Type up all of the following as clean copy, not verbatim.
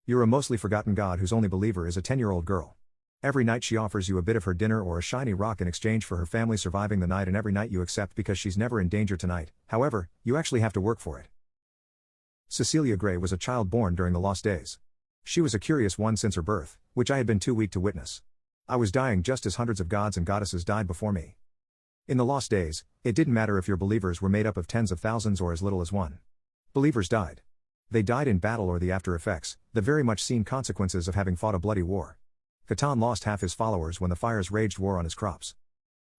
You're a mostly forgotten god whose only believer is a 10-year-old girl. Every night she offers you a bit of her dinner or a shiny rock in exchange for her family surviving the night, and every night you accept because she's never in danger tonight. However, you actually have to work for it. Cecilia Gray was a child born during the Lost Days. She was a curious one since her birth, which I had been too weak to witness. I was dying just as hundreds of gods and goddesses died before me. In the Lost Days, it didn't matter if your believers were made up of tens of thousands or as little as one. Believers died. They died in battle or the after effects, the very much seen consequences of having fought a bloody war. Catan lost half his followers when the fires raged war on his crops.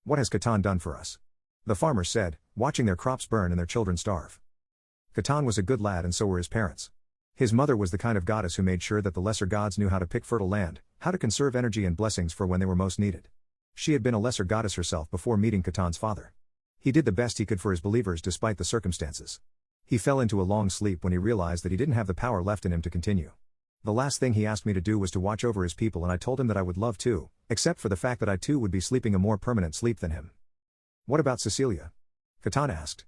What has Catan done for us? The farmers said, watching their crops burn and their children starve. Catan was a good lad and so were his parents. His mother was the kind of goddess who made sure that the lesser gods knew how to pick fertile land, how to conserve energy and blessings for when they were most needed. She had been a lesser goddess herself before meeting Catan's father. He did the best he could for his believers despite the circumstances. He fell into a long sleep when he realized that he didn't have the power left in him to continue. The last thing he asked me to do was to watch over his people, and I told him that I would love to, except for the fact that I too would be sleeping a more permanent sleep than him. What about Cecilia? Catan asked.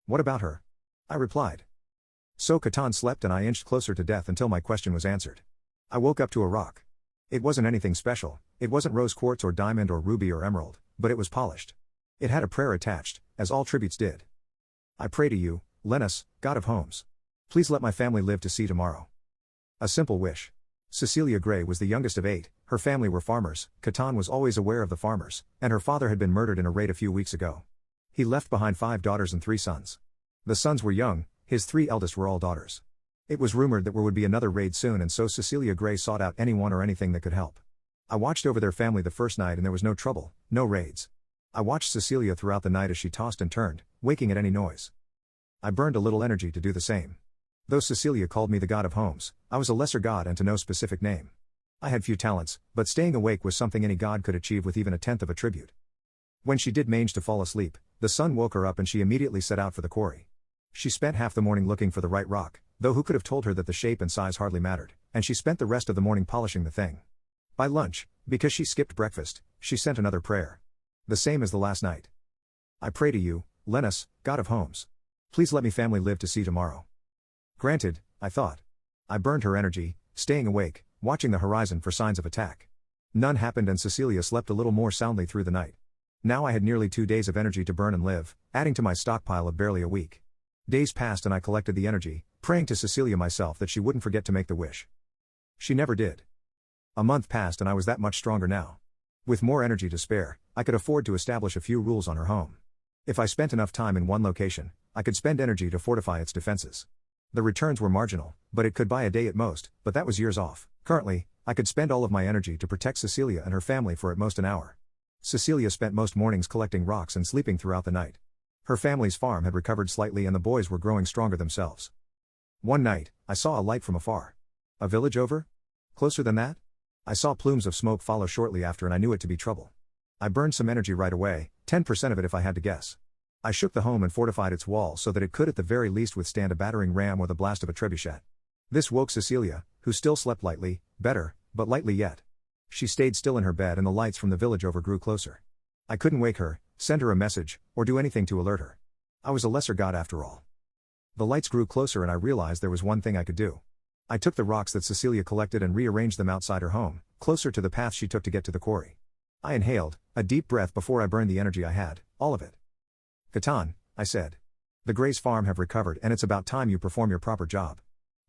What about her? I replied. So Catan slept and I inched closer to death until my question was answered. I woke up to a rock. It wasn't anything special, it wasn't rose quartz or diamond or ruby or emerald, but it was polished. It had a prayer attached, as all tributes did. I pray to you, Lenus, god of homes. Please let my family live to see tomorrow. A simple wish. Cecilia Gray was the youngest of 8, her family were farmers, Catan was always aware of the farmers, and her father had been murdered in a raid a few weeks ago. He left behind 5 daughters and 3 sons. The sons were young, his 3 eldest were all daughters. It was rumored that there would be another raid soon, and so Cecilia Gray sought out anyone or anything that could help. I watched over their family the first night and there was no trouble, no raids. I watched Cecilia throughout the night as she tossed and turned, waking at any noise. I burned a little energy to do the same. Though Cecilia called me the god of homes, I was a lesser god and to no specific name. I had few talents, but staying awake was something any god could achieve with even a tenth of a tribute. When she did manage to fall asleep, the sun woke her up and she immediately set out for the quarry. She spent half the morning looking for the right rock, though who could have told her that the shape and size hardly mattered, and she spent the rest of the morning polishing the thing. By lunch, because she skipped breakfast, she sent another prayer. The same as the last night. I pray to you, Lenus, god of homes. Please let me family live to see tomorrow. Granted, I thought. I burned her energy, staying awake, watching the horizon for signs of attack. None happened and Cecilia slept a little more soundly through the night. Now I had nearly 2 days of energy to burn and live, adding to my stockpile of barely a week. Days passed and I collected the energy, praying to Cecilia myself that she wouldn't forget to make the wish. She never did. A month passed and I was that much stronger now. With more energy to spare, I could afford to establish a few rules on her home. If I spent enough time in one location, I could spend energy to fortify its defenses. The returns were marginal, but it could buy a day at most, but that was years off. Currently, I could spend all of my energy to protect Cecilia and her family for at most an hour. Cecilia spent most mornings collecting rocks and sleeping throughout the night. Her family's farm had recovered slightly and the boys were growing stronger themselves. One night, I saw a light from afar. A village over? Closer than that? I saw plumes of smoke follow shortly after and I knew it to be trouble. I burned some energy right away, 10% of it if I had to guess. I shook the home and fortified its walls so that it could at the very least withstand a battering ram or the blast of a trebuchet. This woke Cecilia, who still slept lightly, better, but lightly yet. She stayed still in her bed and the lights from the village over grew closer. I couldn't wake her, send her a message, or do anything to alert her. I was a lesser god after all. The lights grew closer and I realized there was one thing I could do. I took the rocks that Cecilia collected and rearranged them outside her home, closer to the path she took to get to the quarry. I inhaled, a deep breath before I burned the energy I had, all of it. Catan, I said. The Gray's farm have recovered and it's about time you perform your proper job.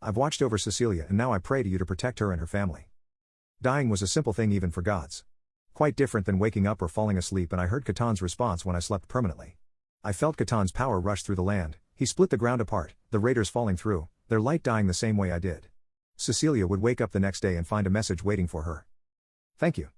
I've watched over Cecilia and now I pray to you to protect her and her family. Dying was a simple thing even for gods. Quite different than waking up or falling asleep, and I heard Catan's response when I slept permanently. I felt Catan's power rush through the land, he split the ground apart, the raiders falling through, their light dying the same way I did. Cecilia would wake up the next day and find a message waiting for her. Thank you.